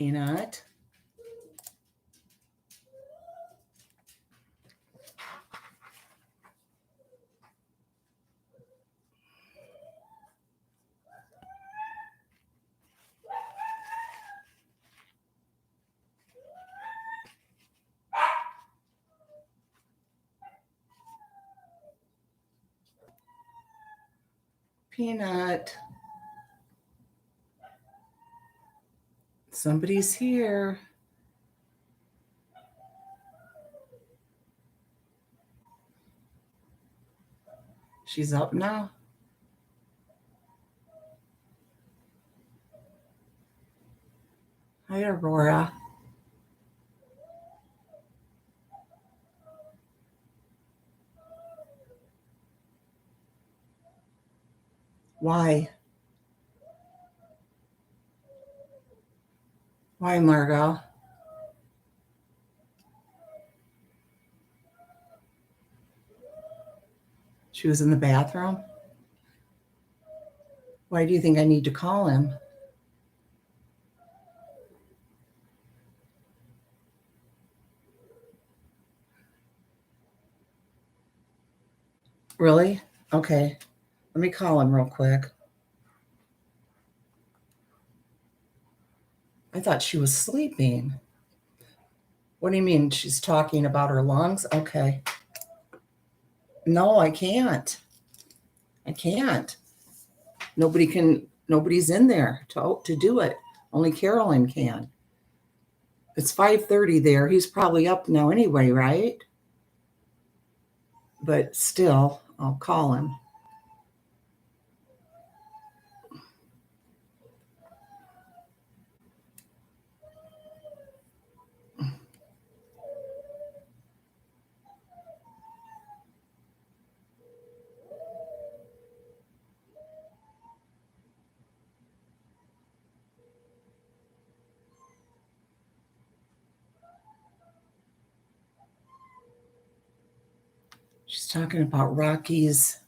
Peanut. Peanut. Somebody's here. She's up now. Hi, Aurora. Why? Why, Margot? She was in the bathroom? Why do you think I need to call him? Really? Okay. Let me call him real quick. I thought she was sleeping. What do you mean? She's talking about her lungs? Okay. No, I can't. I can't. Nobody's in there to do it. Only Carolyn can. It's 5:30 there. He's probably up now anyway, right? But still, I'll call him. She's talking about Rocky's.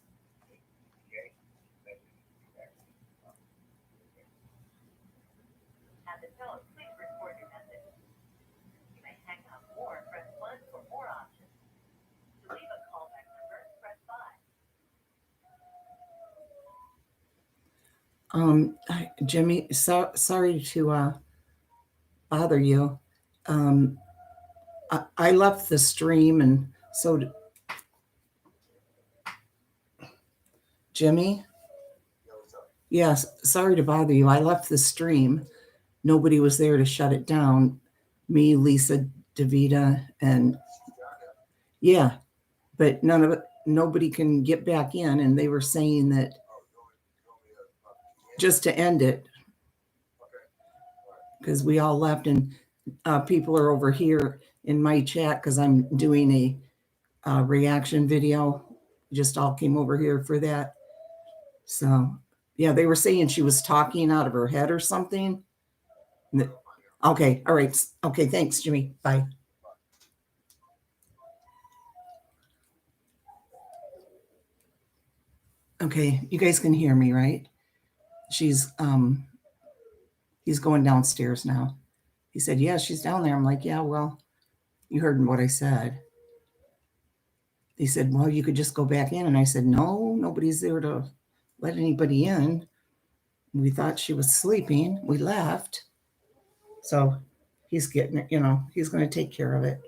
Jimmy, sorry to bother you. I left the stream, and so did Jimmy. Yes, sorry to bother you. I left the stream. Nobody was there to shut it down. Me, Lisa, Davita, and yeah, but nobody can get back in, and they were saying that just to end it, because we all left, and people are over here in my chat because I'm doing a reaction video. Just all came over here for that. So yeah, they were saying she was talking out of her head or something. Okay, all right. Okay, thanks, Jimmy. Bye. Okay, you guys can hear me, right? He's going downstairs now. He said, yeah, she's down there. I'm like, yeah, well, you heard what I said. He said, well, you could just go back in. And I said, no, nobody's there to let anybody in. We thought she was sleeping. We left. So he's getting it, he's going to take care of it.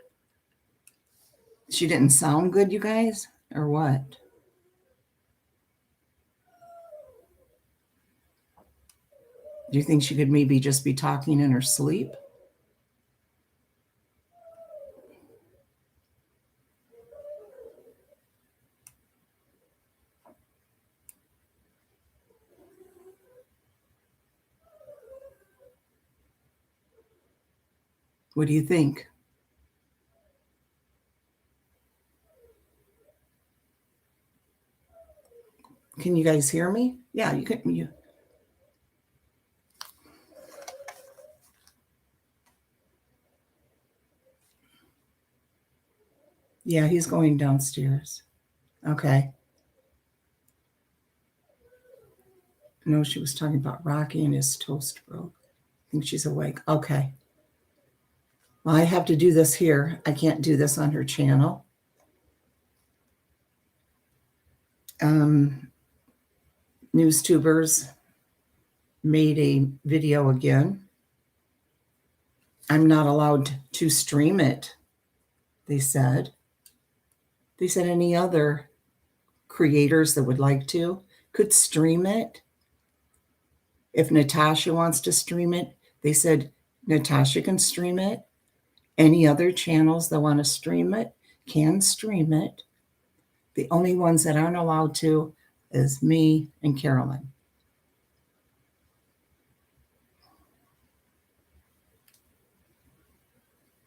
She didn't sound good, you guys, or what? Do you think she could maybe just be talking in her sleep? What do you think? Can you guys hear me? Yeah, you can. Yeah, he's going downstairs. Okay. No, she was talking about Rocky and his toast broke. think she's awake. Okay. Well, I have to do this here. I can't do this on her channel. NewsTubers made a video again. I'm not allowed to stream it, they said. They said any other creators that would like to could stream it. If Natasha wants to stream it, they said Natasha can stream it. Any other channels that want to stream it can stream it. The only ones that aren't allowed to is me and Carolyn.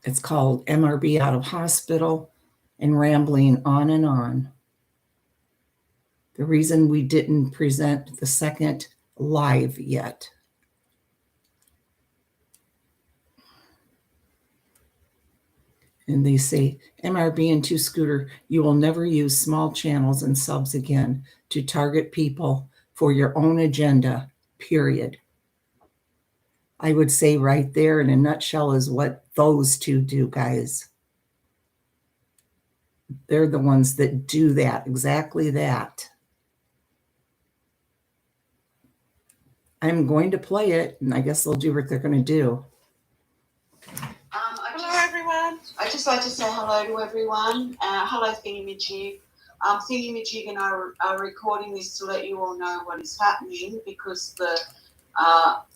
It's called MRB Out of Hospital and Rambling On and On. The reason we didn't present the second live yet. And they say, MRB and Two Scooter, you will never use small channels and subs again to target people for your own agenda, period. I would say right there in a nutshell is what those two do, guys. They're the ones that do that, exactly that. I'm going to play it, and I guess they'll do what they're going to do. Hello, everyone. I'd just like to say hello to everyone. Hello, Thingamajig. Thingamajig and I are recording this to let you all know what is happening because the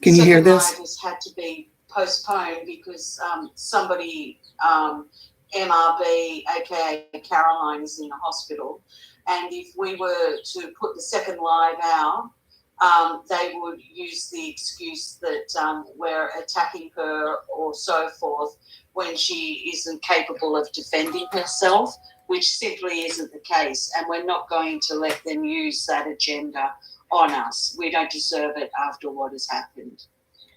Can you hear this? live has had to be postponed because somebody, MRB, aka Caroline, is in the hospital. And if we were to put the second live out, they would use the excuse that we're attacking her or so forth when she isn't capable of defending herself, which simply isn't the case. And we're not going to let them use that agenda on us. We don't deserve it after what has happened.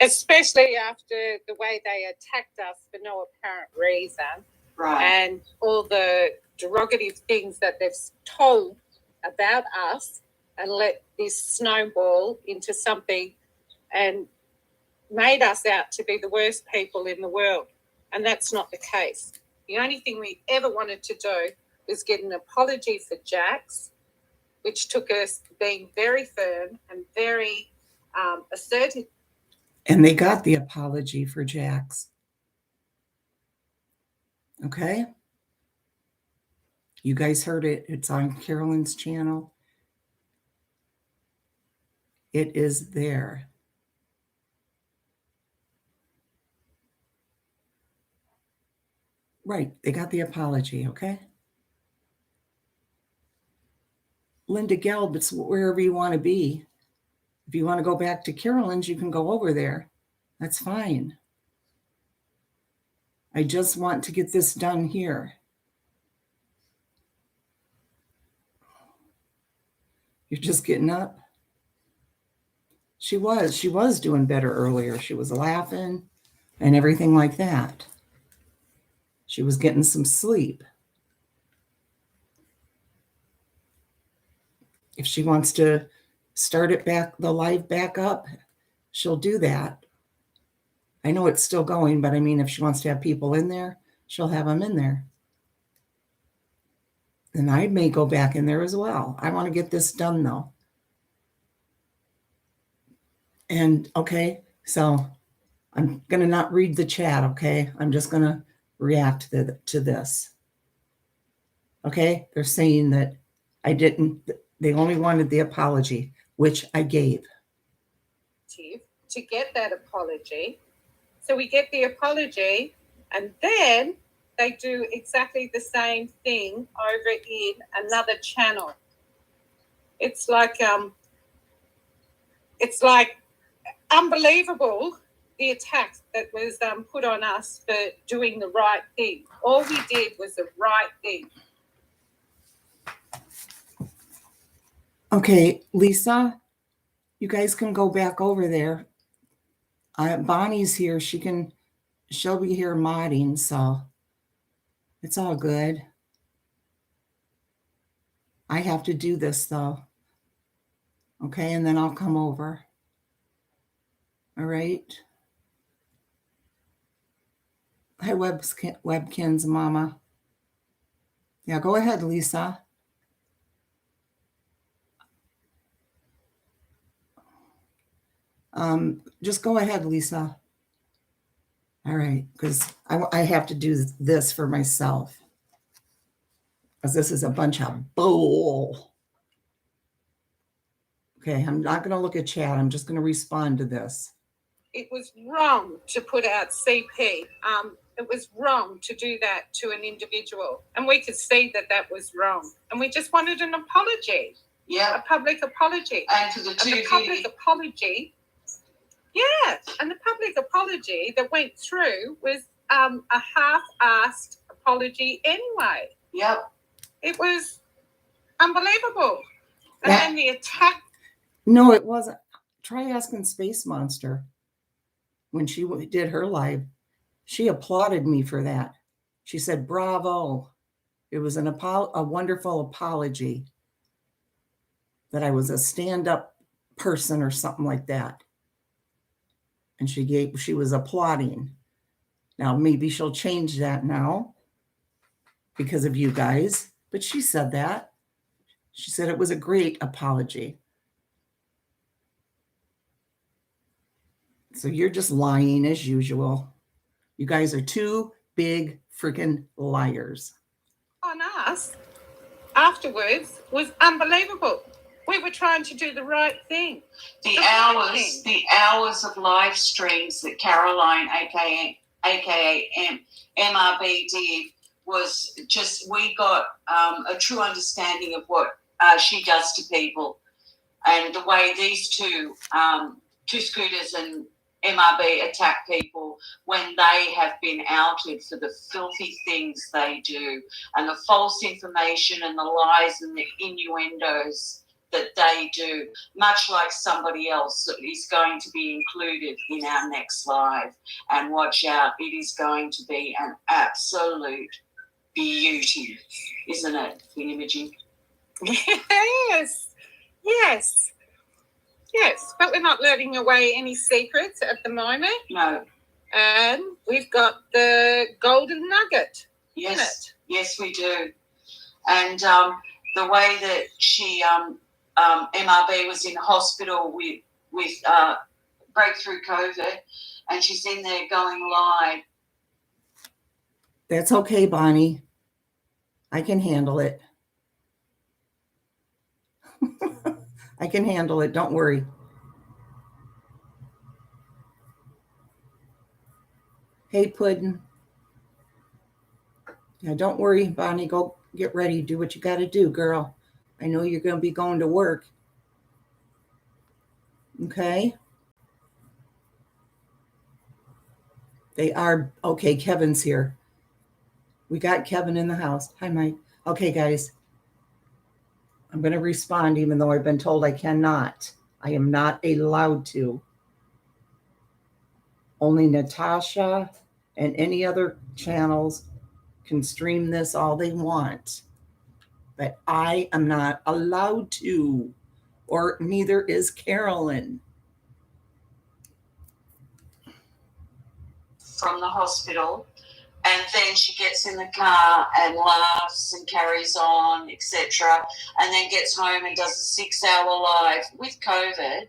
Especially after the way they attacked us for no apparent reason. Right. And all the derogative things that they've told about us and let this snowball into something and made us out to be the worst people in the world. And that's not the case. The only thing we ever wanted to do was get an apology for Jax, which took us being very firm and very assertive. And they got the apology for Jax. Okay? You guys heard it. It's on Carolyn's channel. It is there. Right, they got the apology, okay? Linda Gelb, it's wherever you want to be. If you want to go back to Carolyn's, you can go over there. That's fine. I just want to get this done here. You're just getting up? She was doing better earlier. She was laughing and everything like that. She was getting some sleep. If she wants to start it back, the live back up, she'll do that. I know it's still going, but I mean, if she wants to have people in there, she'll have them in there. And I may go back in there as well. I want to get this done though. And okay, so I'm going to not read the chat, okay? I'm just going to react to this. Okay, they're saying that I didn't, they only wanted the apology, which I gave. To get that apology. So we get the apology and then they do exactly the same thing over in another channel. It's like unbelievable the attack that was put on us for doing the right thing. All we did was the right thing. Okay, Lisa, you guys can go back over there. Bonnie's here. She'll be here modding, so it's all good. I have to do this though. Okay, and then I'll come over. All right. Hi, Webkins, Mama. Yeah, go ahead, Lisa. Just go ahead, Lisa. All right, because I have to do this for myself. Because this is a bunch of bull. Okay, I'm not going to look at chat. I'm just going to respond to this. It was wrong to put out CP. It was wrong to do that to an individual. And we could see that that was wrong. And we just wanted an apology. Yeah. A public apology. And for the And two the public apology, yeah, and the public apology that went through was a half-assed apology anyway. Yep. It was unbelievable. And That- then the attack. No, it wasn't. Try asking Space Monster. When she did her live, she applauded me for that. She said, bravo. It was a wonderful apology that I was a stand-up person or something like that. And she was applauding. Now, maybe she'll change that now because of you guys. But she said that. She said it was a great apology. So you're just lying as usual. You guys are two big freaking liars. On us afterwards was unbelievable. We were trying to do the right thing. The hours of live streams that Caroline, aka MRB, did was just, we got a true understanding of what she does to people, and the way these two scooters and MRB attack people when they have been outed for the filthy things they do, and the false information and the lies and the innuendos that they do, much like somebody else that is going to be included in our next live. And watch out, it is going to be an absolute beauty, isn't it, Imaging? Yes, yes, yes. But we're not letting away any secrets at the moment. No. And we've got the golden nugget in Yes, it. yes, we do. And the way that she, MRB was in hospital with breakthrough COVID, and she's in there going live. That's okay, Bonnie. I can handle it. I can handle it. Don't worry. Hey, Puddin'. Yeah, don't worry, Bonnie. Go get ready. Do what you got to do, girl. I know you're going to be going to work. Okay? They are. Okay, Kevin's here. We got Kevin in the house. Hi, Mike. Okay, guys. I'm going to respond even though I've been told I cannot. I am not allowed to. Only Natasha and any other channels can stream this all they want. But I am not allowed to, or neither is Carolyn. From the hospital, and then she gets in the car and laughs and carries on, etc., and then gets home and does a 6-hour live with COVID,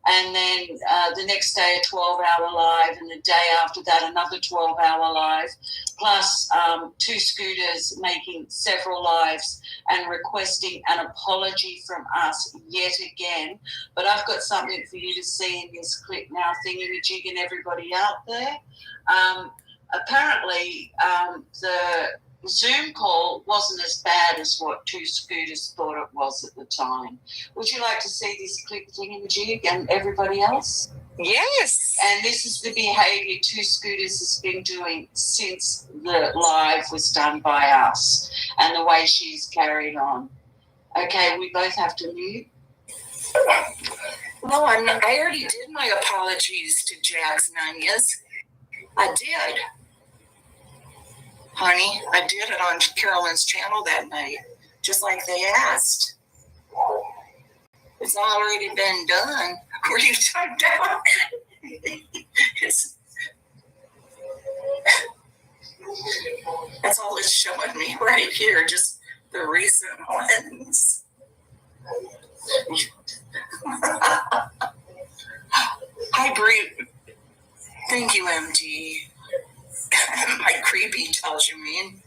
and then the next day a 12-hour live, and the day after that another 12-hour live, plus two scooters making several lives and requesting an apology from us yet again. But I've got something for you to see in this clip now, Thingamajig and everybody out there. Apparently, the Zoom call wasn't as bad as what two scooters thought it was at the time. Would you like to see this clip, Thingamajig, and everybody else? Yes. And this is the behaviour two scooters has been doing since the live was done by us, and the way she's carried on. Okay, we both have to mute. No, I already did my apologies to Jax and Anya's. I did. Honey, I did it on Carolyn's channel that night, just like they asked. It's already been done. Were you typed out? That's all it's showing me right here, just the recent ones. Hi, Bree. Thank you, MD. My creepy tells you mean.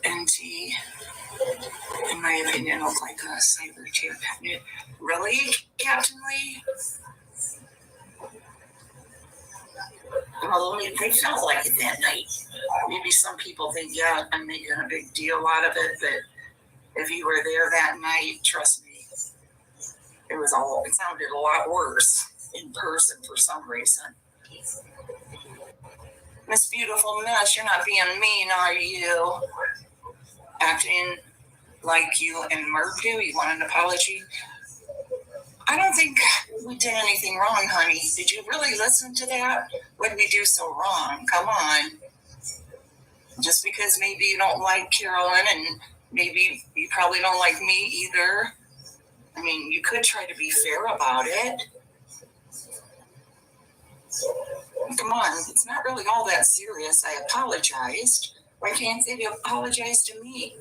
MD, in my opinion, look like a cyber tip. Really, Captain Lee? Well, they felt like it that night. Maybe some people think, yeah, I'm making a big deal out of it, but if you were there that night, trust me, it sounded a lot worse in person for some reason. Miss Beautiful Miss, you're not being mean, are you? Acting like you and Merv do? You want an apology? I don't think we did anything wrong, honey. Did you really listen to that? What did we do so wrong? Come on. Just because maybe you don't like Carolyn and maybe you probably don't like me either. I mean, you could try to be fair about it. Come on, it's not really all that serious. I apologized. Why can't they apologize to me?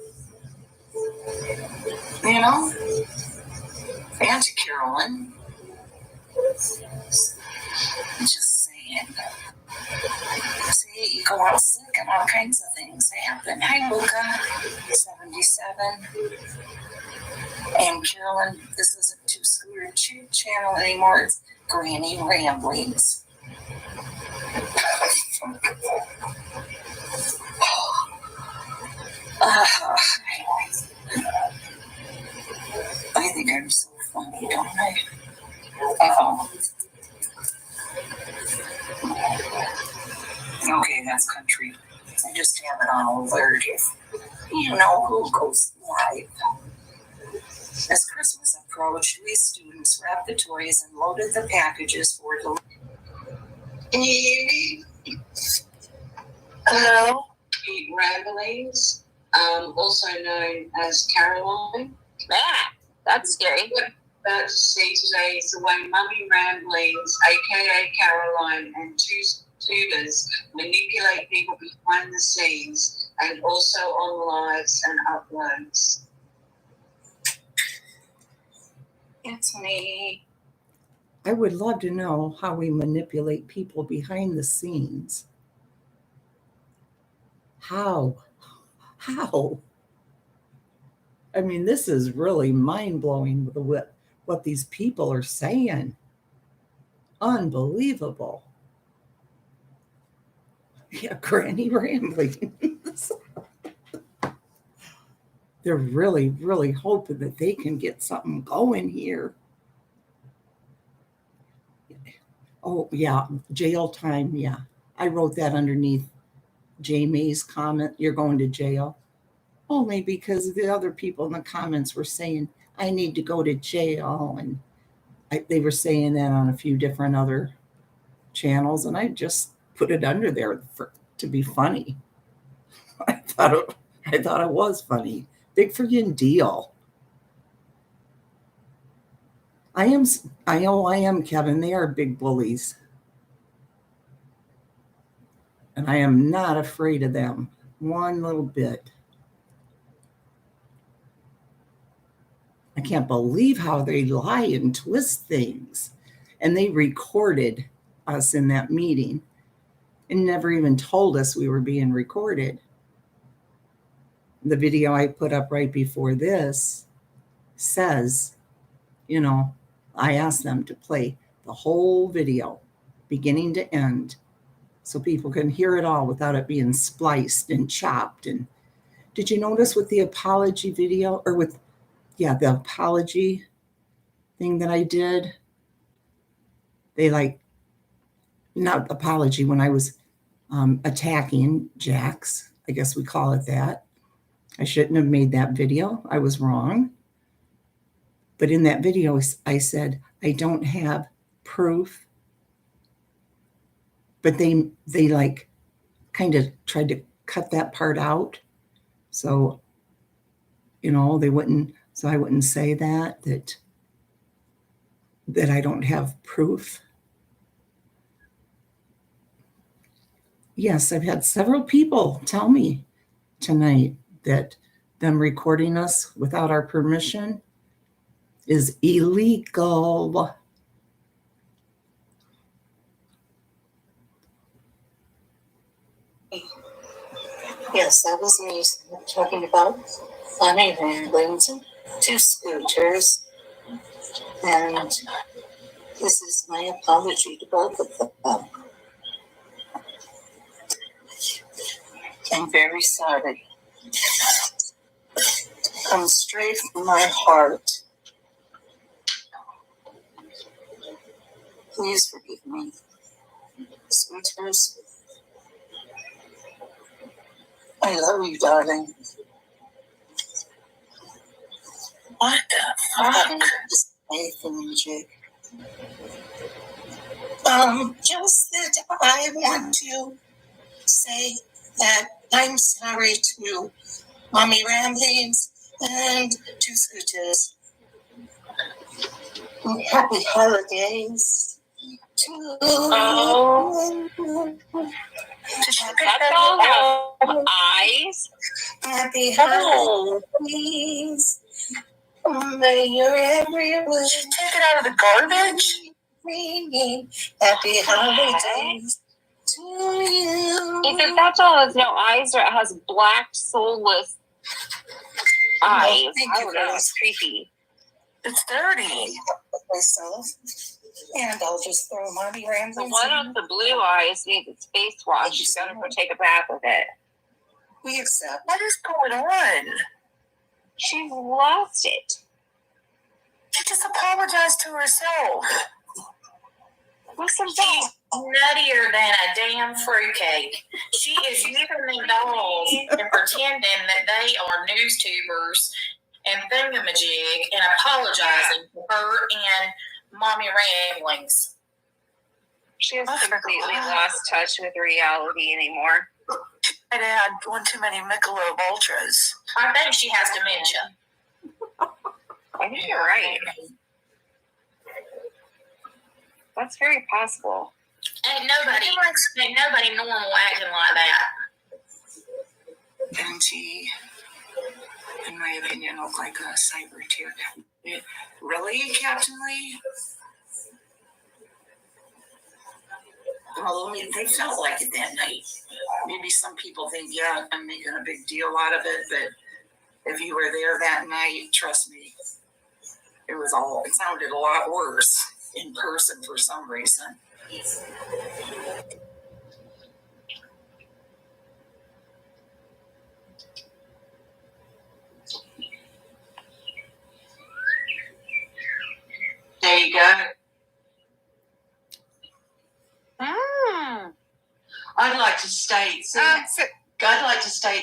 You know? And to Carolyn. Just saying. See, you go out sick and all kinds of things happen. Hi, Luca. 77. And Carolyn, this isn't Two Scooter Channel anymore. It's Granny Ramblings. I think I'm so funny, don't I? Okay, that's country. I just have it on alert if you know who goes live. As Christmas approached, we students wrapped the toys and loaded the packages for delivery. Can you hear me? Hello? Ramblings, also known as Caroline. Ah, that's scary. What I'm about to see today is the way Mummy Ramblings, aka Caroline, and two tutors manipulate people behind the scenes and also on lives and uploads. It's me. I would love to know how we manipulate people behind the scenes. How? How? I mean, this is really mind-blowing with what these people are saying. Unbelievable. Yeah, Granny Ramblings. They're really, really hoping that they can get something going here. Oh, yeah, jail time, yeah. I wrote that underneath Jamie's comment, you're going to jail. Only because the other people in the comments were saying, I need to go to jail. And they were saying that on a few different other channels, and I just put it under there to be funny. I thought it was funny. Big friggin' deal. I am, Kevin. They are big bullies. And I am not afraid of them one little bit. I can't believe how they lie and twist things. And they recorded us in that meeting and never even told us we were being recorded. The video I put up right before this says, I asked them to play the whole video, beginning to end, so people can hear it all without it being spliced and chopped. And did you notice with the apology video, or the apology thing that I did? They not apology, when I was attacking Jax, I guess we call it that. I shouldn't have made that video. I was wrong. But in that video, I said, I don't have proof. But they kind of tried to cut that part out. So, they wouldn't, so I wouldn't say that I don't have proof. Yes, I've had several people tell me tonight that them recording us without our permission is illegal. Yes, that was me talking about funny ramblings and two scooters. And this is my apology to both of them. I'm very sorry. Comes straight from my heart. Please forgive me. Scooters, I love you, darling. What the fuck? Just anything, Jake. Just that I want to say that I'm sorry to Mommy Ramblings and to Scooters. Happy holidays to That's all eyes. Happy holidays. May you're everywhere. Take it out of the garbage. Happy holidays to you. Either that's all has no eyes or it has black, soulless eyes. I don't know. It's creepy. It's dirty. Myself. And I'll just throw Mommy Ramblings. The one with the blue eyes needs its face wash. You gotta go take a bath with it. We accept. What is going on? She's lost it. She just apologized to herself. What's some She's nuttier than a damn fruitcake. She is using them dolls and pretending that they are news tubers and thingamajig and apologizing to her and Mommy Ramblings. She has completely lost touch with reality anymore. I'd had one too many Michelob Ultras. I think she has dementia. I think you're right. That's very possible. Ain't nobody normal acting like that. And she, in my opinion, looked like a cyber tear. Really, Captain Lee? Well, I mean, they felt like it that night. Maybe some people think, yeah, I'm making a big deal out of it, but if you were there that night, trust me, it sounded a lot worse in person for some reason. There you go. I'd like to state,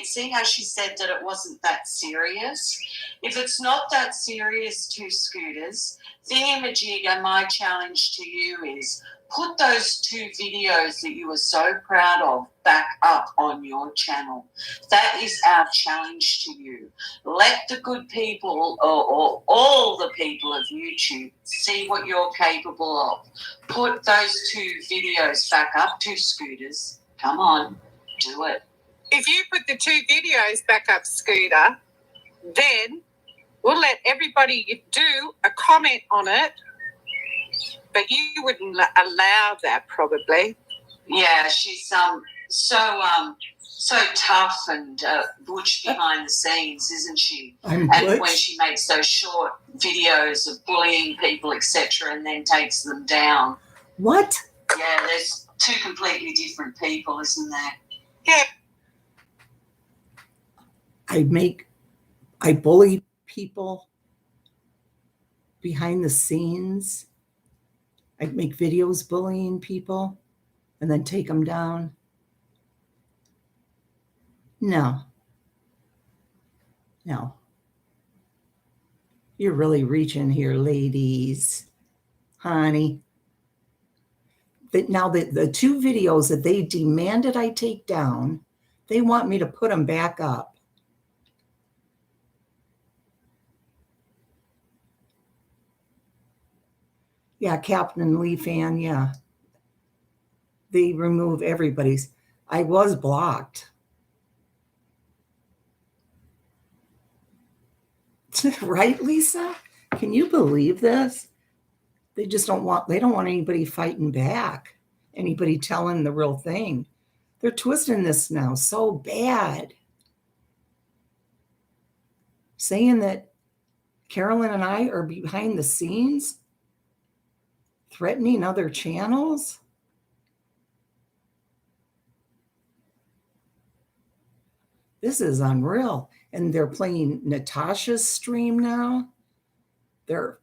seeing how she said that it wasn't that serious. If it's not that serious to Scooters, Thingamajig, and my challenge to you is put those 2 videos that you were so proud of back up on your channel. That is our challenge to you. Let the good people or all the people of YouTube see what you're capable of. Put those 2 videos back up to Scooters. Come on, do it. If you put the 2 videos back up, Scooter, then we'll let everybody do a comment on it, but you wouldn't allow that probably. Yeah, she's so tough and butch behind the scenes, isn't she? I'm And butch. when she makes those short videos of bullying people, etc., and then takes them down. What? Yeah, there's 2 completely different people, isn't there? Yeah. I bully people behind the scenes. I make videos bullying people and then take them down. No. You're really reaching here, ladies. Honey. Now, the 2 videos that they demanded I take down, they want me to put them back up. Yeah, Captain Lee fan, yeah. They remove everybody's. I was blocked. Right, Lisa? Can you believe this? They don't want anybody fighting back, anybody telling the real thing. They're twisting this now so bad. Saying that Carolyn and I are behind the scenes, threatening other channels. This is unreal. And they're playing Natasha's stream now. They're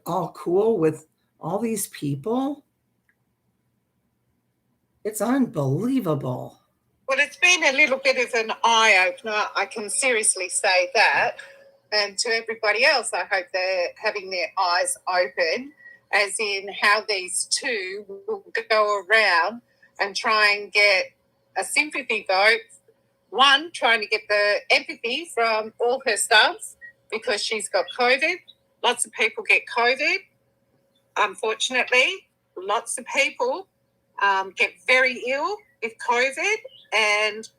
all cool with all these people. It's unbelievable. Well, it's been a little bit of an eye-opener, I can seriously say that. And to everybody else, I hope they're having their eyes open, as in how these two will go around and try and get a sympathy vote. One, trying to get the empathy from all her subs because she's got COVID. Lots of people get COVID, unfortunately. Lots of people get very ill with COVID, and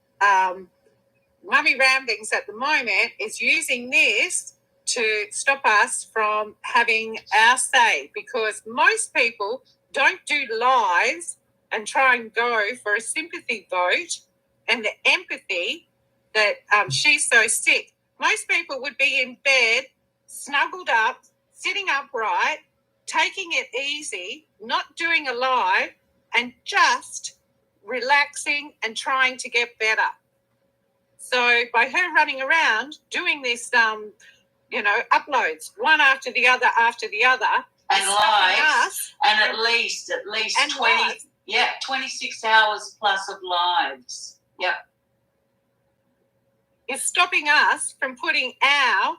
Mummy Ramblings at the moment is using this to stop us from having our say, because most people don't do lives and try and go for a sympathy vote and the empathy that she's so sick. Most people would be in bed, snuggled up, sitting upright, taking it easy, not doing a live, and just relaxing and trying to get better. So by her running around doing this, uploads one after the other, and lives, and at least 26 hours plus of lives. Yep. Is stopping us from putting our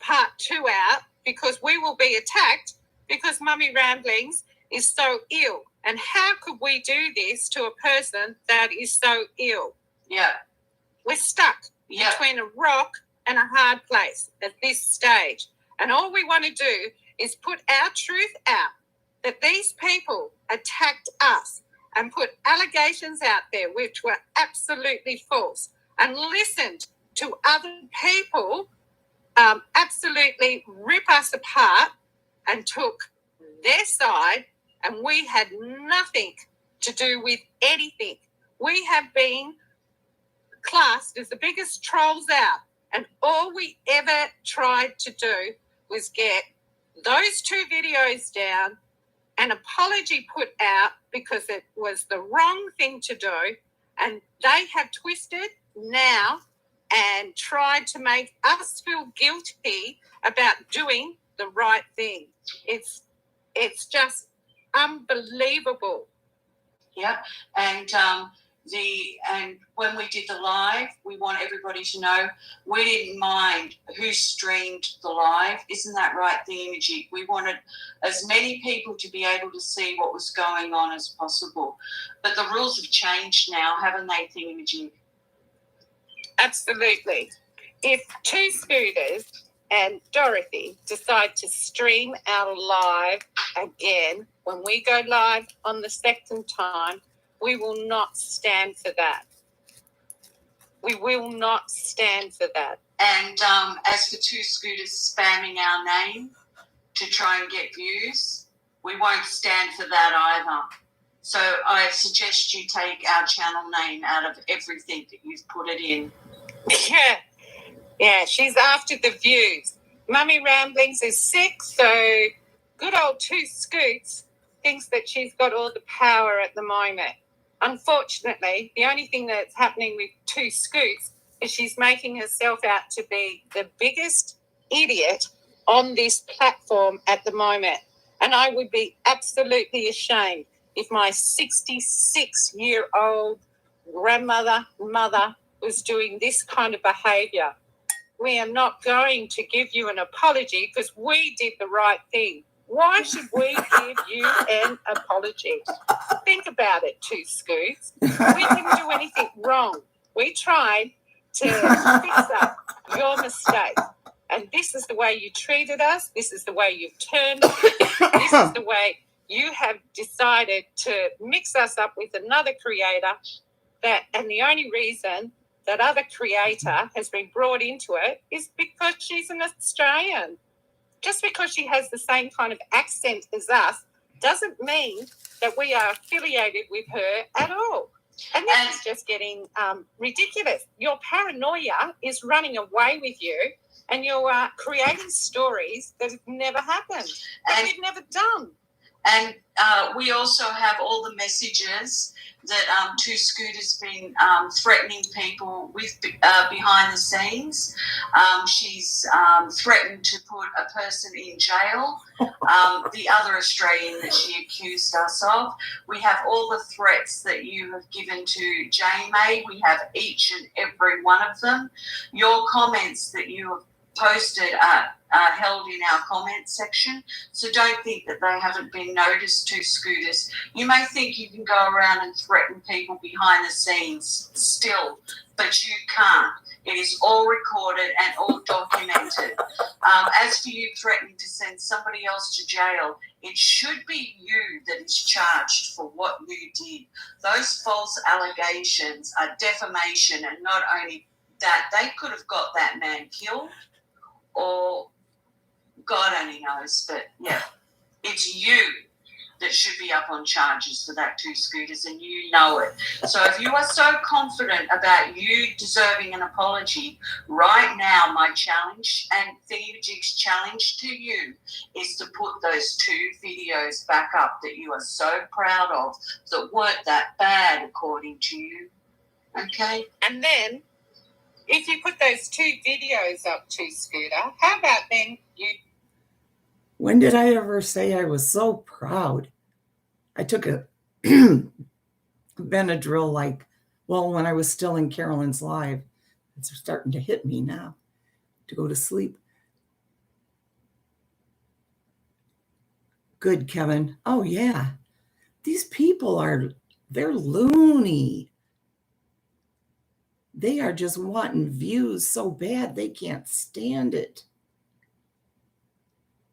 part 2 out, because we will be attacked because Mummy Ramblings is so ill. And how could we do this to a person that is so ill? Yeah. We're stuck between a rock and a hard place at this stage. And all we want to do is put our truth out, that these people attacked us and put allegations out there which were absolutely false, and listened to other people absolutely rip us apart and took their side, and we had nothing to do with anything. We have been classed as the biggest trolls out, and all we ever tried to do was get those 2 videos down, an apology put out because it was the wrong thing to do, and they have twisted now and tried to make us feel guilty about doing the right thing. It's just unbelievable. Yep. And when we did the live, we want everybody to know we didn't mind who streamed the live. Isn't that right, Thingamajig? We wanted as many people to be able to see what was going on as possible. But the rules have changed now, haven't they, Thingamajig? Absolutely. If 2 Scooters and Dorothy decide to stream our live again, when we go live on the second time, we will not stand for that. We will not stand for that. And as for 2 Scooters spamming our name to try and get views, we won't stand for that either. So I suggest you take our channel name out of everything that you've put it in. Yeah, she's after the views. Mummy Ramblings is sick, so good old 2 Scoots thinks that she's got all the power at the moment. Unfortunately, the only thing that's happening with 2 Scoots is she's making herself out to be the biggest idiot on this platform at the moment. And I would be absolutely ashamed if my 66-year-old mother was doing this kind of behaviour. We are not going to give you an apology because we did the right thing. Why should we give you an apology? Think about it, 2 Scoots. We didn't do anything wrong. We tried to fix up your mistake. And this is the way you treated us. This is the way you've turned us. This is the way you have decided to mix us up with another creator that, and the only reason that other creator has been brought into it is because she's an Australian. Just because she has the same kind of accent as us doesn't mean that we are affiliated with her at all. And this is just getting ridiculous. Your paranoia is running away with you, and you're creating stories that have never happened, that you've never done. And we also have all the messages that Two Scooter's been threatening people with behind the scenes. She's threatened to put a person in jail, the other Australian that she accused us of. We have all the threats that you have given to J-May. We have each and every one of them. Your comments that you have posted are held in our comment section, so don't think that they haven't been noticed, Two Scooters. You may think you can go around and threaten people behind the scenes still, but you can't. It is all recorded and all documented. As for you threatening to send somebody else to jail, it should be you that is charged for what you did. Those false allegations are defamation, and not only that, they could have got that man killed, or God only knows, but yeah, it's you that should be up on charges for that, Two Scooters, and you know it. So if you are so confident about you deserving an apology, right now my challenge and Thingamajig's challenge to you is to put those 2 videos back up that you are so proud of that weren't that bad according to you. Okay? And then, if you put those 2 videos up, to Scooter, how about then you... When did I ever say I was so proud? I took a Benadryl when I was still in Carolyn's Live. It's starting to hit me now to go to sleep. Good, Kevin. Oh, yeah. These people they're loony. They are just wanting views so bad they can't stand it.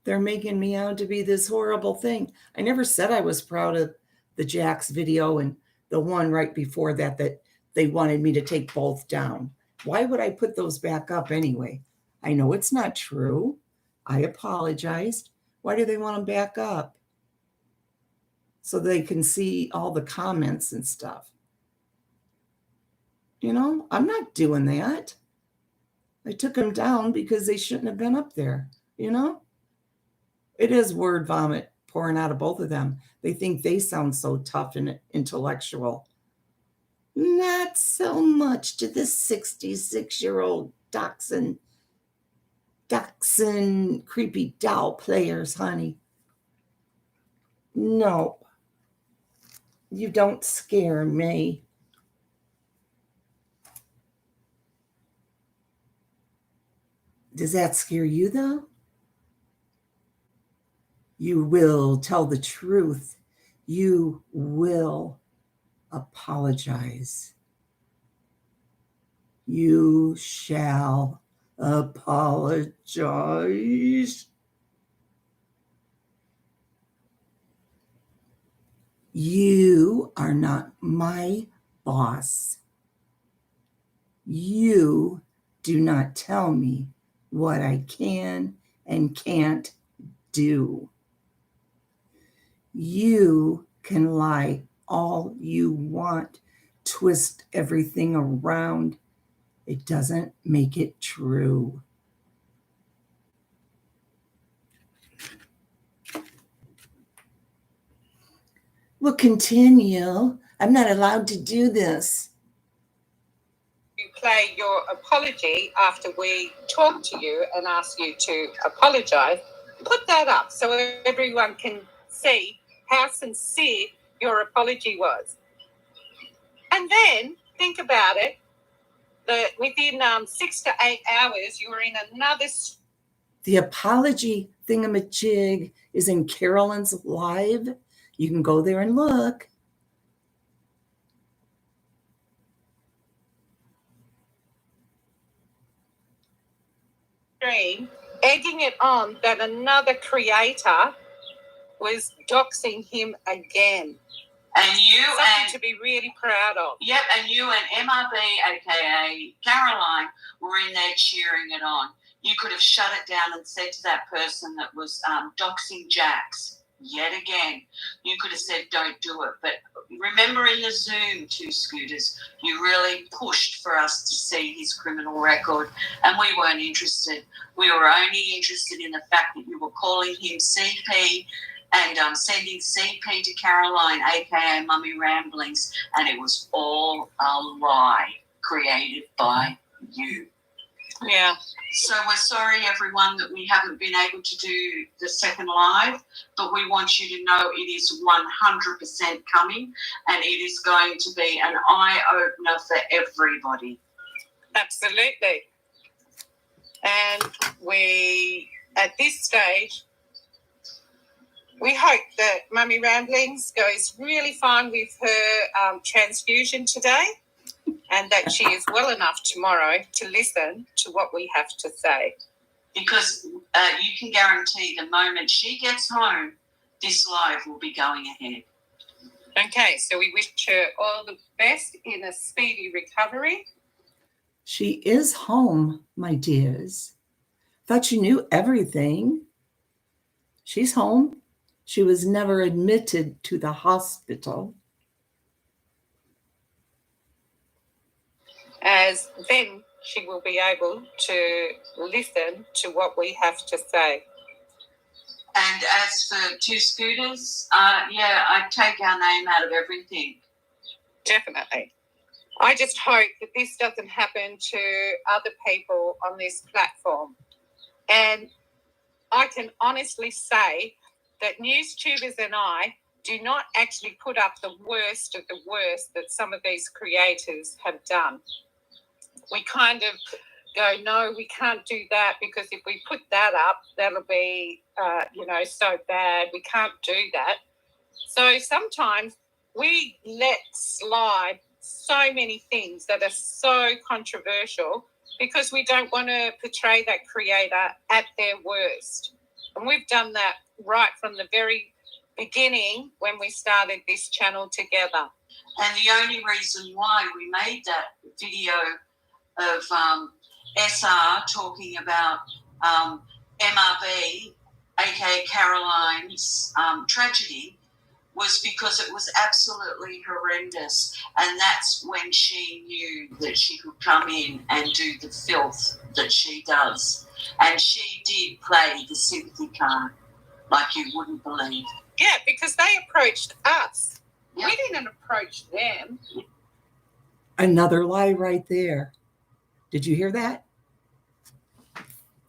They're making me out to be this horrible thing. I never said I was proud of the Jax video and the one right before that they wanted me to take both down. Why would I put those back up anyway? I know it's not true. I apologized. Why do they want them back up? So they can see all the comments and stuff. You know, I'm not doing that. I took them down because they shouldn't have been up there, you know? It is word vomit pouring out of both of them. They think they sound so tough and intellectual. Not so much to this 66-year-old dachshund creepy doll players, honey. No. You don't scare me. Does that scare you, though? You will tell the truth. You will apologize. You shall apologize. You are not my boss. You do not tell me what I can and can't do. You can lie all you want, twist everything around. It doesn't make it true. We'll continue. I'm not allowed to do this. You play your apology after we talk to you and ask you to apologize. Put that up so everyone can see how sincere your apology was. And then think about it, that within 6 to 8 hours, you were in another... The apology thingamajig is in Carolyn's Live. You can go there and look. Egging it on that another creator was doxing him again. And you Something to be really proud of. Yep, and you and MRB, aka Caroline, were in there cheering it on. You could have shut it down and said to that person that was doxing Jax yet again, you could have said, don't do it. But remember in the Zoom, Two Scooters, you really pushed for us to see his criminal record, and we weren't interested. We were only interested in the fact that you were calling him CP and sending CP to Caroline, aka Mummy Ramblings, and it was all a lie created by you. Yeah. So we're sorry, everyone, that we haven't been able to do the second live, but we want you to know it is 100% coming, and it is going to be an eye-opener for everybody. Absolutely. And we, at this stage, we hope that Mummy Ramblings goes really fine with her transfusion today, and that she is well enough tomorrow to listen to what we have to say. Because you can guarantee the moment she gets home, this live will be going ahead. Okay, so we wish her all the best in a speedy recovery. She is home, my dears. Thought you knew everything. She's home. She was never admitted to the hospital. As then she will be able to listen to what we have to say. And as for Two Scooters, I'd take our name out of everything. Definitely. I just hope that this doesn't happen to other people on this platform. And I can honestly say that NewsTubers and I do not actually put up the worst of the worst that some of these creators have done. We kind of go, no, we can't do that, because if we put that up, that'll be, so bad. We can't do that. So sometimes we let slide so many things that are so controversial because we don't want to portray that creator at their worst. And we've done that right from the very beginning when we started this channel together. And the only reason why we made that video of SR talking about MRB, aka Caroline's tragedy, was because it was absolutely horrendous. And that's when she knew that she could come in and do the filth that she does. And she did play the sympathy card like you wouldn't believe. Yeah, because they approached us. Yep. We didn't approach them. Another lie right there. Did you hear that?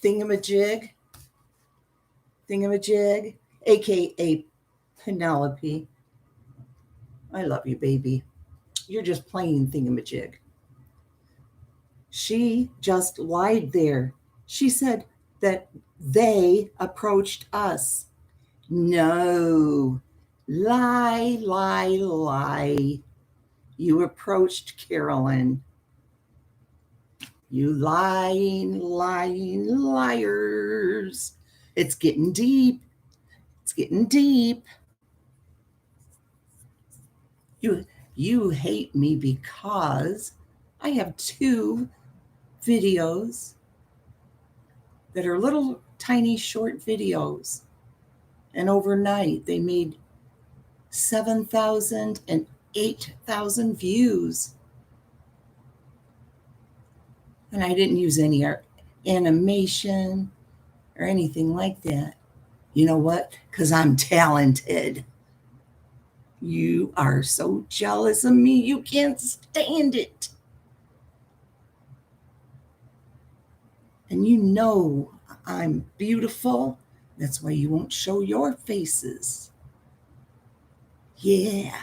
Thingamajig, aka Penelope. I love you, baby. You're just plain thingamajig. She just lied there. She said that they approached us. No. Lie. You approached Carolyn. You lying liars. It's getting deep. You hate me because I have 2 videos that are little tiny short videos. And overnight they made 7,000 and 8,000 views. And I didn't use any animation or anything like that. You know what? Because I'm talented. You are so jealous of me, you can't stand it. And you know I'm beautiful. That's why you won't show your faces. Yeah.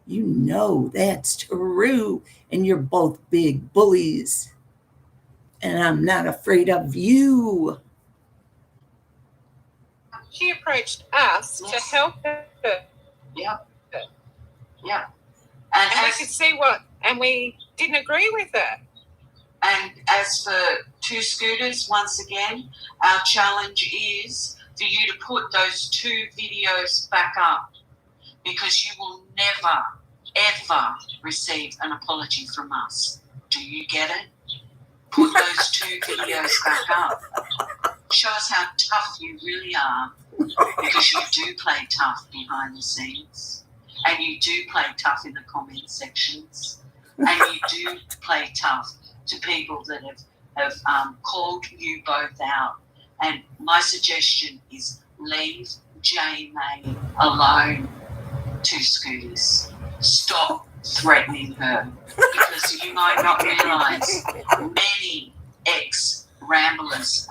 You know that's true. And you're both big bullies. And I'm not afraid of you. She approached us to help her. Yeah. And we could see and we didn't agree with her. And as for Two Scooters, once again, our challenge is for you to put those 2 videos back up. because you will never, ever receive an apology from us. Do you get it? Put those 2 videos back up. Show us how tough you really are, because you do play tough behind the scenes, and you do play tough in the comment sections, and you do play tough to people that have called you both out. And my suggestion is leave J May alone, 2 Scooters. Stop threatening her, because you might not realise many ex-ramblers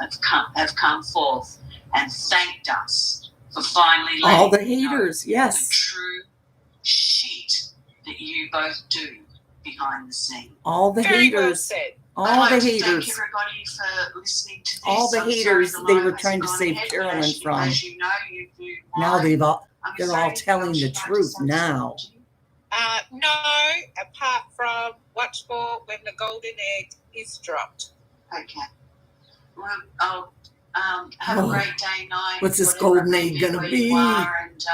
have come forth and thanked us for finally letting All the you know haters, the yes. true shit that you both do behind the scenes. All the Very well haters. said. All I'd like the to thank haters. everybody for listening to this. All the I'm sorry haters the they live were hasn't trying to gone save ahead, but Carolyn as from. As you know, you've moved Now wide. they're all Sorry, telling the would you like to truth say now. something? No, apart from watch for when the golden egg is dropped. Okay. Well, I'll have a great day, night. What's this whatever golden it may egg gonna where be? You are, and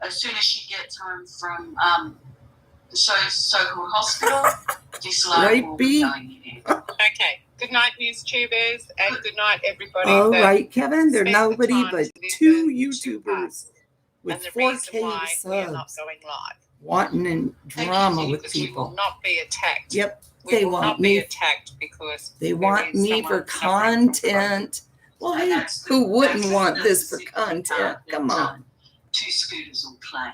as soon as she gets home from the so-called hospital, this live Right, will B? be going in. Okay. Good night, news tubers, and good night, everybody. All that right, Kevin. They're spent the nobody time but to 2 listen to YouTubers us. with And the reason 4K why we are not subs going live. wanting in Thank drama you, with Because we will people. not be attacked. Yep, We they will want not me. be attacked because They there want is me for someone suffering from COVID. content. Well, And hey, that's the- who wouldn't that's want the this for specific content? part that, Come on. 2 Scooters will play.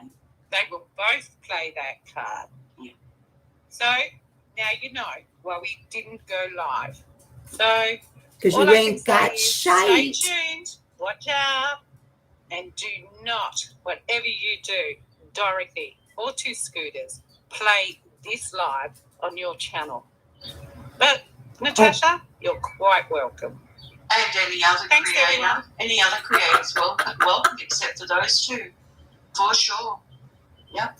They will both play that card. Yeah. So now you know why we didn't go live. So Because all you I can ain't say got is stay shite. tuned, watch out, and do not, whatever you do, Dorothy or 2 Scooters, play this live on your channel. But Natasha, you're quite welcome. And any other Thanks, creator, everyone. any other creators welcome, except for those 2, for sure. Yep.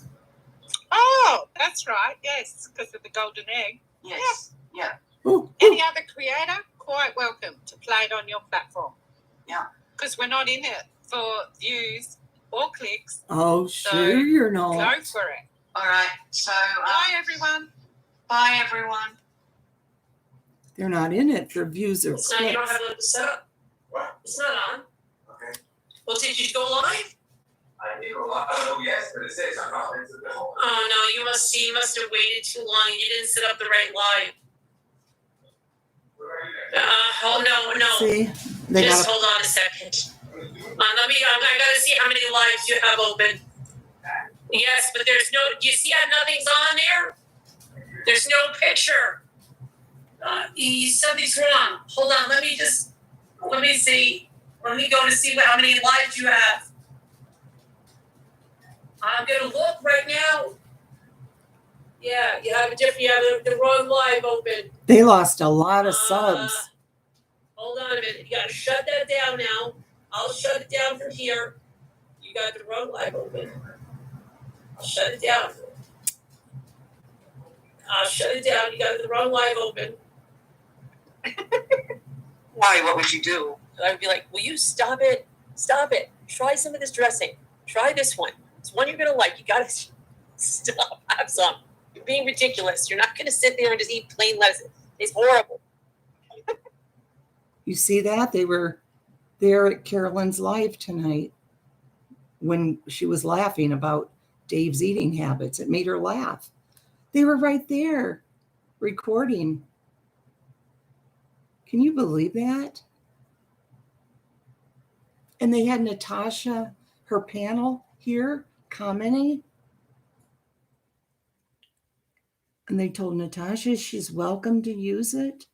Oh, that's right. Yes, because of the golden egg. Yes. Yeah. Ooh, Any ooh. other creator, quite welcome to play it on your platform. Yeah. Because we're not in it for views or clicks. Oh, sure you're Go not. for it. All right. So. Bye, everyone. Bye, everyone. They're not in it for views or It's not, you don't clicks. have the setup. What? It's not on. Okay. Well, did you go live? I did a lot. Oh, yes, but it says I'm not into the whole. Oh no, you must have waited too long. You didn't set up the right live. Where are you guys? Oh no. See, they Just got hold on a second. I gotta see how many lives you have open. Yes, but there's no. You see how nothing's on there? There's no picture. Something's wrong. Hold on. Let me see. Let me go to see how many lives you have. I'm gonna look right now. Yeah, you have the wrong live open. they lost a lot of subs. Hold on a minute. You gotta shut that down now. I'll shut it down from here. You got the wrong live open. I'll shut it down. You got the wrong live open. Why? What would you do? I would be like, will you stop it? Stop it. Try some of this dressing. Try this one. It's one you're gonna like. You gotta stop. Have some. You're being ridiculous. You're not gonna sit there and just eat plain lettuce. It's horrible. You see that? They were there at Carolyn's live tonight when she was laughing about Dave's eating habits. It made her laugh. They were right there recording. Can you believe that? And they had Natasha, her panel here, commenting. And they told Natasha she's welcome to use it.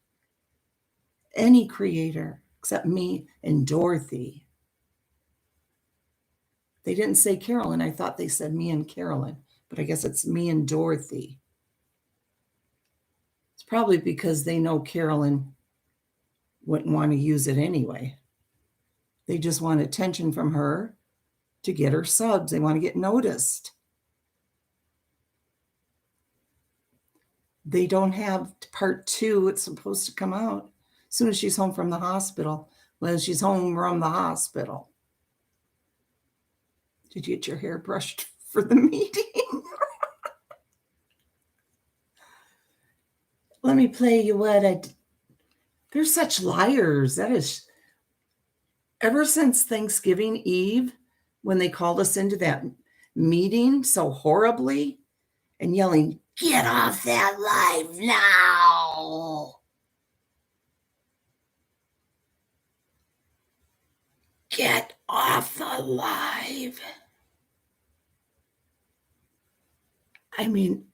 Any creator except me and Dorothy. They didn't say Carolyn. I thought they said me and Carolyn, but I guess it's me and Dorothy. It's probably because they know Carolyn wouldn't want to use it anyway. They just want attention from her to get her subs. They want to get noticed. They don't have part 2. It's supposed to come out as soon as she's home from the hospital. When she's home from the hospital. Did you get your hair brushed for the meeting. Let me play you what they're such liars. That is, ever since Thanksgiving Eve, when they called us into that meeting so horribly and yelling, "Get off that live now. Get off the live." I mean,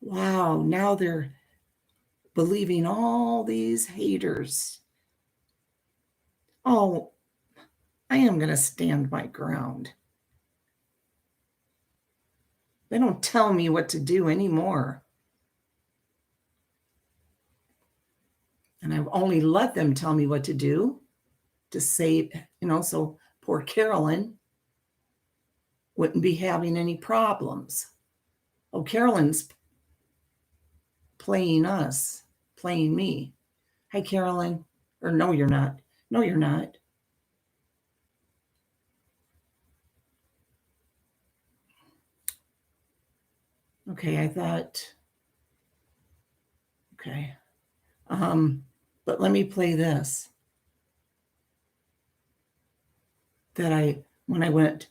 wow, now they're believing all these haters. Oh, I am going to stand my ground. They don't tell me what to do anymore. And I've only let them tell me what to do to save, so poor Carolyn wouldn't be having any problems. Oh, Carolyn's playing us, playing me. Hi, Carolyn. Or no, you're not. No, you're not. Okay, I thought, okay. But let me play this. When I went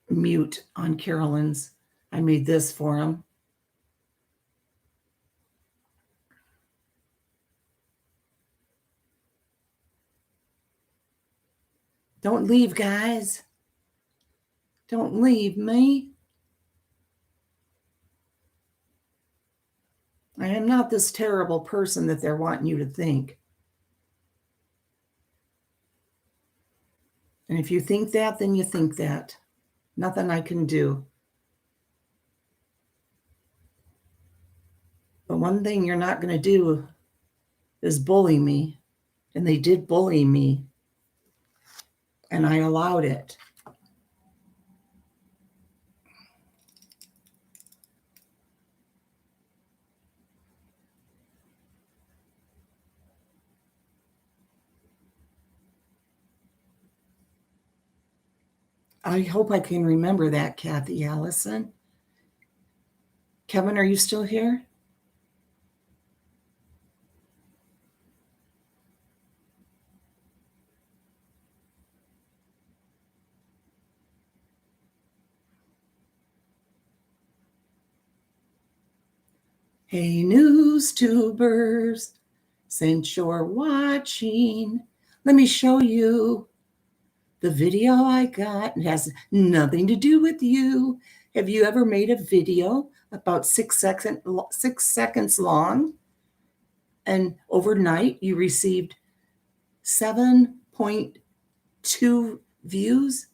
mute on Carolyn's, I made this for him. Don't leave, guys. Don't leave me. I am not this terrible person that they're wanting you to think. And if you think that, then you think that. Nothing I can do. But one thing you're not going to do is bully me. And they did bully me. And I allowed it. I hope I can remember that, Kathy Allison. Kevin, are you still here? Hey, news tubers, since you're watching, let me show you the video I got. It has nothing to do with you. Have you ever made a video about 6 seconds long? And overnight you received 7.2 views?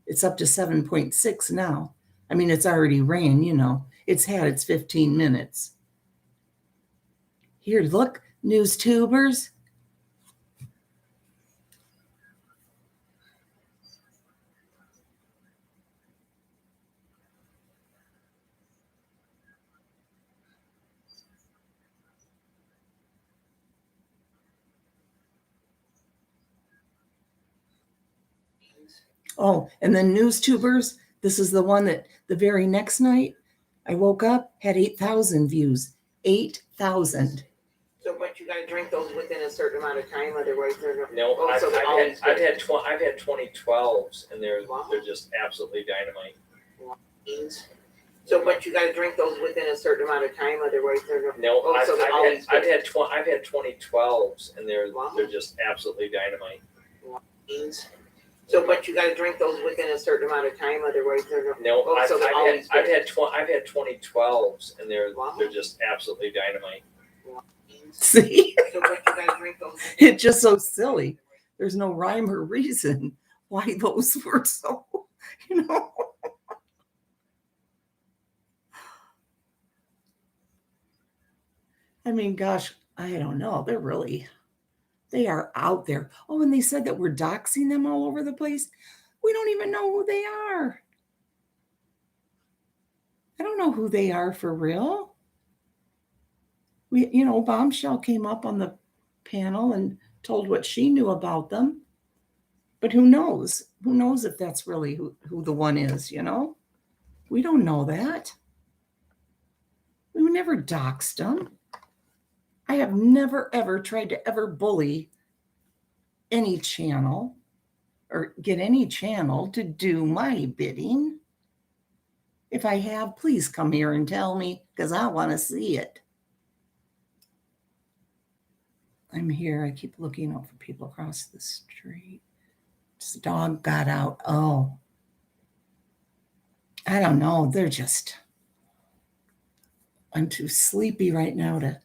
It's up to 7.6 now. I mean, it's already ran, it's had its 15 minutes. Here, look, news tubers. Oh, and then news tubers. This is the one that the very next night I woke up, had 8,000 views. 8,000. So, but you got to drink those within a certain amount of time, otherwise they're No, oh, I've so they're always had good. 2012s, and they're Wow. they're just absolutely dynamite. So, but you got to drink those within a certain amount of time, otherwise they're No, oh, so they're always I've good. had 2012s, and they're Wow. they're just absolutely dynamite. So, but you got to drink those within a certain amount of time, otherwise they're No, oh, so they're always good. I've had 2012s, and they're Wow. they're just absolutely dynamite. See, So, but you got to drink those. it's just so silly. There's no rhyme or reason why those were so, I mean, gosh, I don't know. They are out there. Oh, and they said that we're doxing them all over the place. We don't even know who they are. I don't know who they are for real. Bombshell came up on the panel and told what she knew about them. But who knows? Who knows if that's really who the one is, you know? We don't know that. We never doxed them. I have never, ever tried to ever bully any channel or get any channel to do my bidding. If I have, please come here and tell me, because I want to see it. I'm here. I keep looking out for people across the street. This dog got out. Oh, I don't know. They're just, I'm too sleepy right now to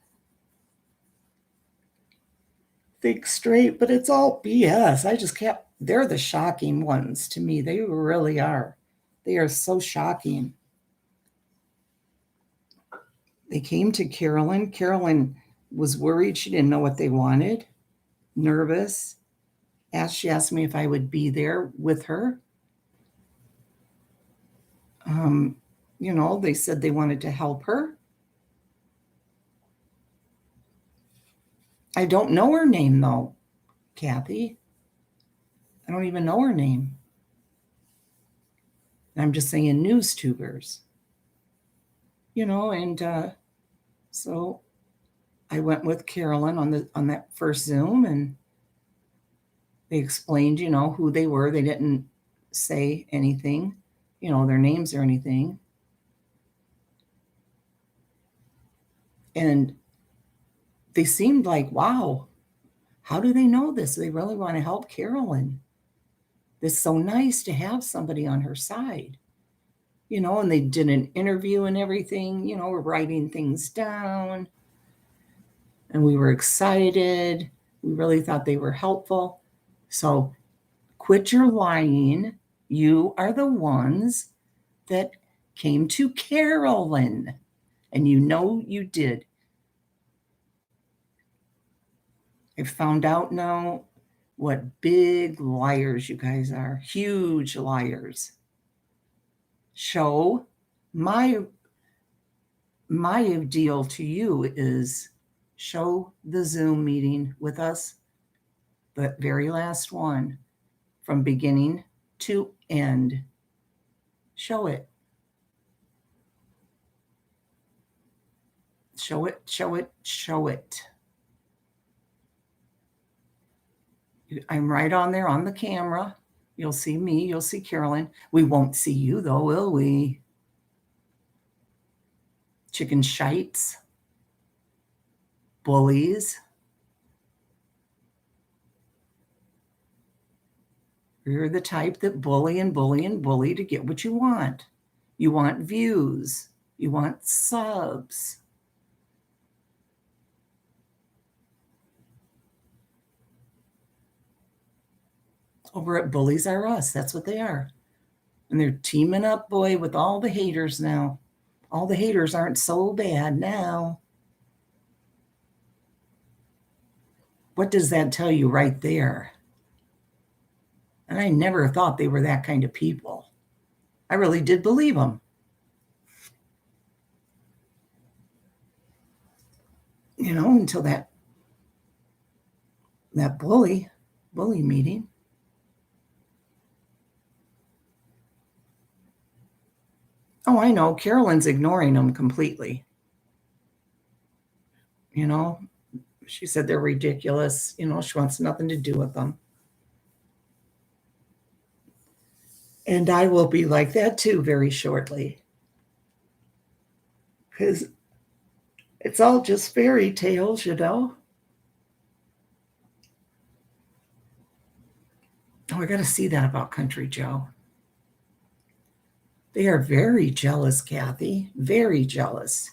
think straight, but it's all BS. I just can't, they're the shocking ones to me. They really are. They are so shocking. They came to Carolyn. Carolyn was worried. She didn't know what they wanted, nervous. She asked me if I would be there with her. You know, they said they wanted to help her. I don't know her name, though, Kathy. I don't even know her name. I'm just saying news tubers. You know, and so I went with Carolyn on that first Zoom, and they explained, you know, who they were. They didn't say anything, you know, their names or anything. And they seemed like, wow, how do they know this? They really want to help Carolyn. It's so nice to have somebody on her side, you know, and they did an interview and everything, you know, we're writing things down. And we were excited. We really thought they were helpful. So quit your lying. You are the ones that came to Carolyn. And you know you did. I found out now what big liars you guys are. Huge liars. So my deal to you is show the Zoom meeting with us, the very last one, from beginning to end. Show it. Show it, show it, show it. I'm right on there on the camera. You'll see me, you'll see Carolyn. We won't see you though, will we? Chicken shites. Bullies. You're the type that bully and bully and bully to get what you want. You want views. You want subs. Over at Bullies Are Us, that's what they are. And they're teaming up, boy, with all the haters now. All the haters aren't so bad now. What does that tell you right there? And I never thought they were that kind of people. I really did believe them. You know, until that bully meeting. Oh, I know. Carolyn's ignoring them completely. You know, she said they're ridiculous. You know, she wants nothing to do with them. And I will be like that too very shortly. Because it's all just fairy tales, you know. Oh, I got to see that about Country Joe. They are very jealous, Kathy. Very jealous.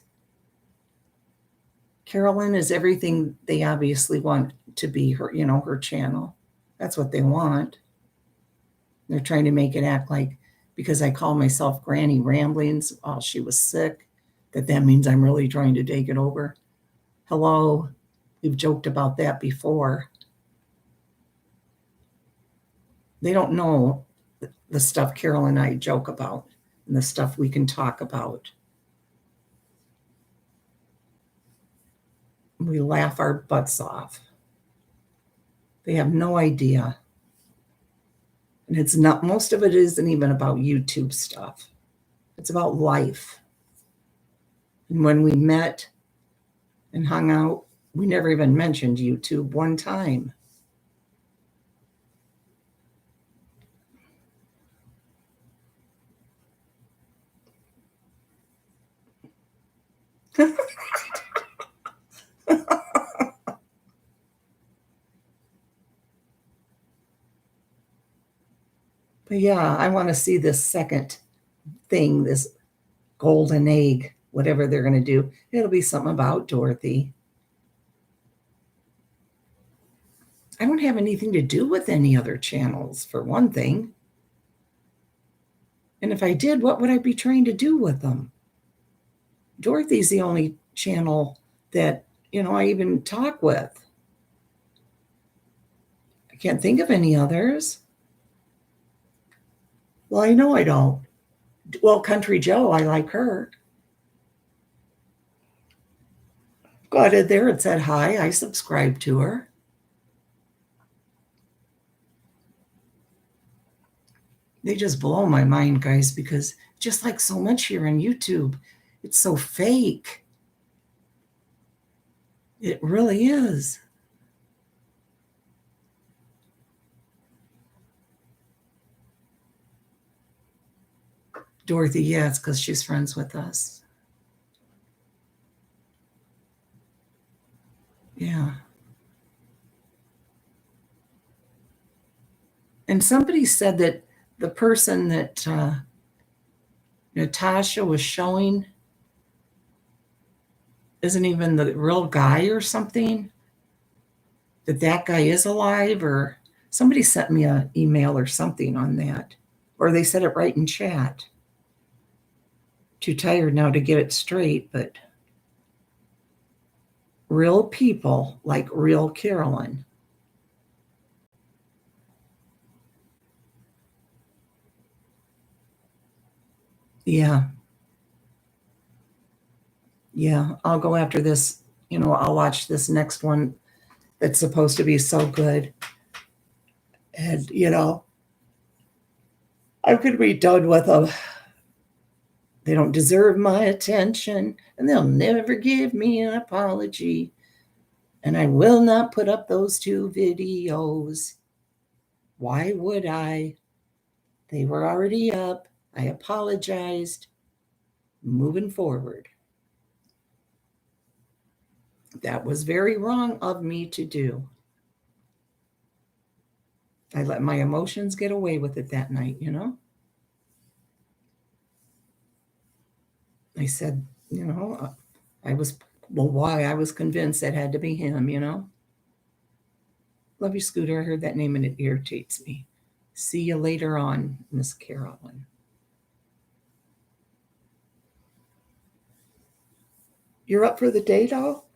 Carolyn is everything they obviously want to be her, you know, her channel. That's what they want. They're trying to make it act like because I call myself Granny Ramblings while she was sick, that means I'm really trying to take it over. Hello, we've joked about that before. They don't know the stuff Carol and I joke about and the stuff we can talk about. We laugh our butts off. They have no idea. And it's not, most of it isn't even about YouTube stuff. It's about life. And when we met and hung out, we never even mentioned YouTube one time. But yeah, I want to see this second thing, this golden egg, whatever they're going to do. It'll be something about Dorothy. I don't have anything to do with any other channels, for one thing. And if I did, what would I be trying to do with them? Dorothy's the only channel that, I even talk with. I can't think of any others. Well, I know I don't. Well, Country Joe, I like her. Got it there. It said hi. I subscribe to her. They just blow my mind, guys, because just like so much here on YouTube, it's so fake. It really is. Dorothy, yeah, it's because she's friends with us. Yeah. And somebody said that the person that Natasha was showing isn't even the real guy or something. That guy is alive, or somebody sent me an email or something on that. Or they said it right in chat. Too tired now to get it straight, but real people like real Carolyn. Yeah. Yeah, I'll go after this. I'll watch this next one that's supposed to be so good. And, I could be done with them. They don't deserve my attention, and they'll never give me an apology. And I will not put up those 2 videos. Why would I? They were already up. I apologized. Moving forward. That was very wrong of me to do. I let my emotions get away with it that night, I said, I was, why? I was convinced that had to be him, Love you, Scooter. I heard that name and it irritates me. See you later on, Miss Carolyn. You're up for the day, doll?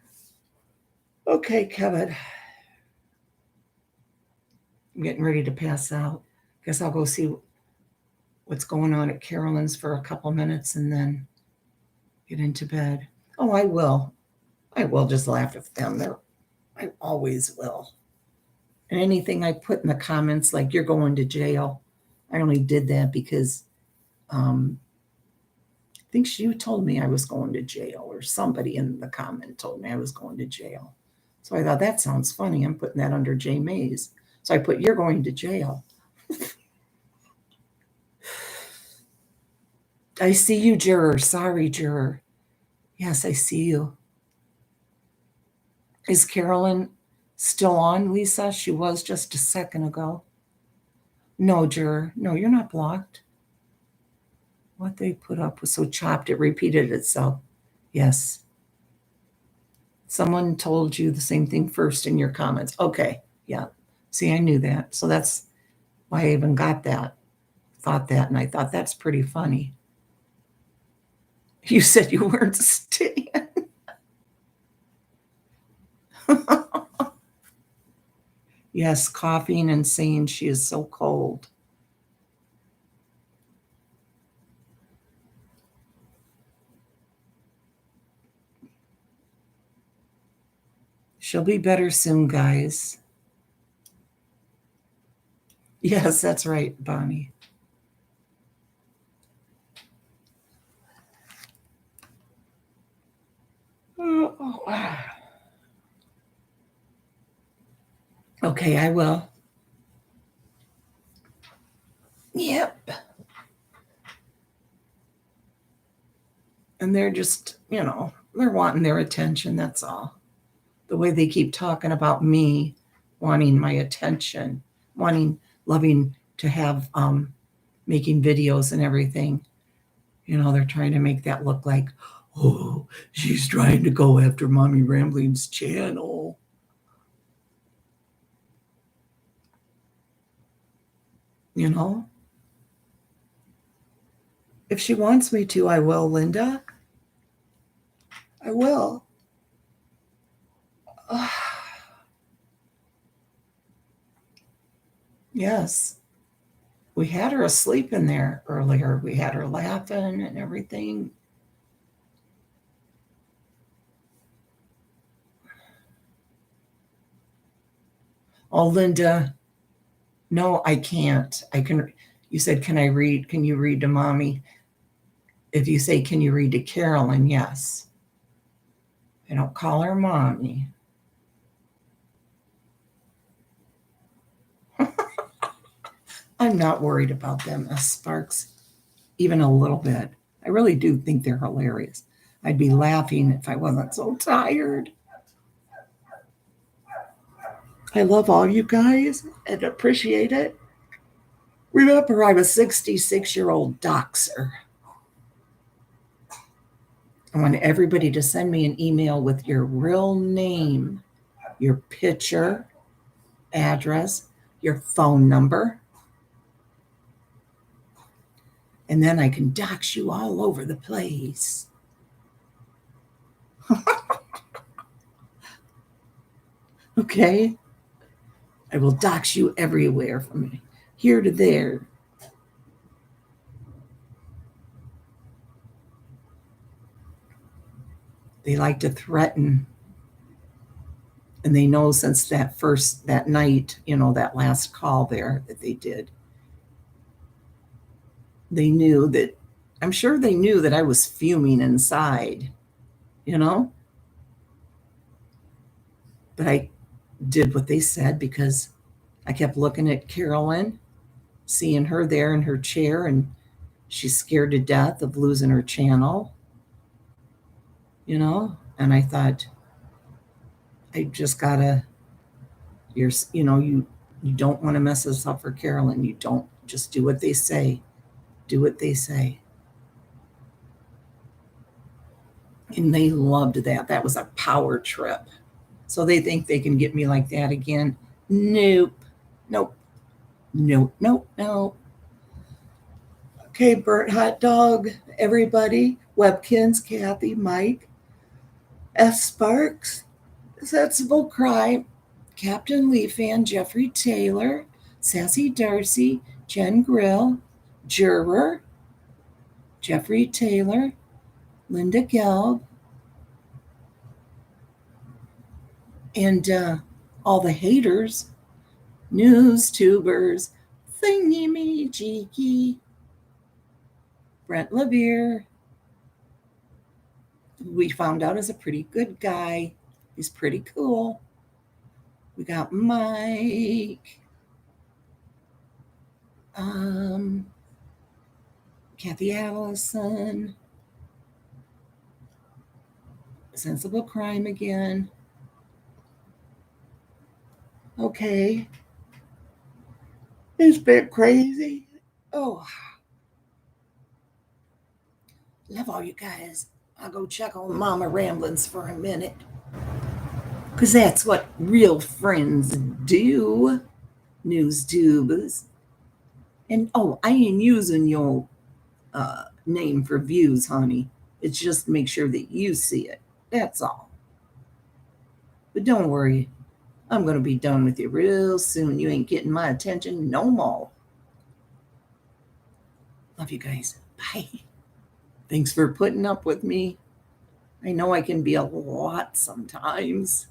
Okay, Kevin. I'm getting ready to pass out. Guess I'll go see what's going on at Carolyn's for a couple minutes and then get into bed. Oh, I will. I will just laugh at them. I always will. And anything I put in the comments, like you're going to jail, I only did that because I think you told me I was going to jail, or somebody in the comment told me I was going to jail. So I thought, that sounds funny. I'm putting that under J. Mays. So I put, you're going to jail. I see you, juror. Sorry, juror. Yes, I see you. Is Carolyn still on, Lisa? She was just a second ago. No, juror. No, you're not blocked. What they put up was so chopped it repeated itself. Yes. Someone told you the same thing first in your comments. Okay. Yeah. See, I knew that. So that's why I even got that. Thought that, and I thought that's pretty funny. You said you weren't staying. Yes, coughing and saying she is so cold. She'll be better soon, guys. Yes, that's right, Bonnie. Oh. Okay, I will. Yep. And they're just, they're wanting their attention, that's all. The way they keep talking about me, wanting my attention, loving to have, making videos and everything. They're trying to make that look like, oh, she's trying to go after Mommy Rambling's channel. If she wants me to, I will, Linda. I will. Yes. We had her asleep in there earlier. We had her laughing and everything. Oh, Linda. No, I can't. You said, can you read to Mommy? If you say, can you read to Carolyn? Yes. I don't call her Mommy. I'm not worried about them, Sparks, even a little bit. I really do think they're hilarious. I'd be laughing if I wasn't so tired. I love all you guys and appreciate it. Remember, I'm a 66-year-old doxer. I want everybody to send me an email with your real name, your picture, address, your phone number, and then I can dox you all over the place. Okay? I will dox you everywhere from here to there. They like to threaten. And they know since that night, that last call there that they did, I'm sure they knew that I was fuming inside, But I did what they said because I kept looking at Carolyn, seeing her there in her chair, and she's scared to death of losing her channel, And I thought, I just gotta, you don't want to mess this up for Carolyn. You don't, just do what they say. Do what they say. And they loved that. That was a power trip. So they think they can get me like that again. Nope. Nope. Nope. Nope. Nope. Okay, Bert Hot Dog, everybody, Webkins, Kathy, Mike, S. Sparks, Sensible Crime, Captain Lee Fan, Jeffrey Taylor, Sassy Darcy, Jen Grill, Juror, Jeffrey Taylor, Linda Gelb, and all the haters, news tubers, thingy me cheeky, Brent Levere. We found out is a pretty good guy. He's pretty cool. We got Mike, Kathy Allison, Sensible Crime again. Okay. It's been crazy. Oh. Love all you guys. I'll go check on Mama Ramblings for a minute. Because that's what real friends do. News tubers. And I ain't using your name for views, honey. It's just to make sure that you see it. That's all. But don't worry. I'm going to be done with you real soon. You ain't getting my attention no more. Love you guys. Bye. Thanks for putting up with me. I know I can be a lot sometimes.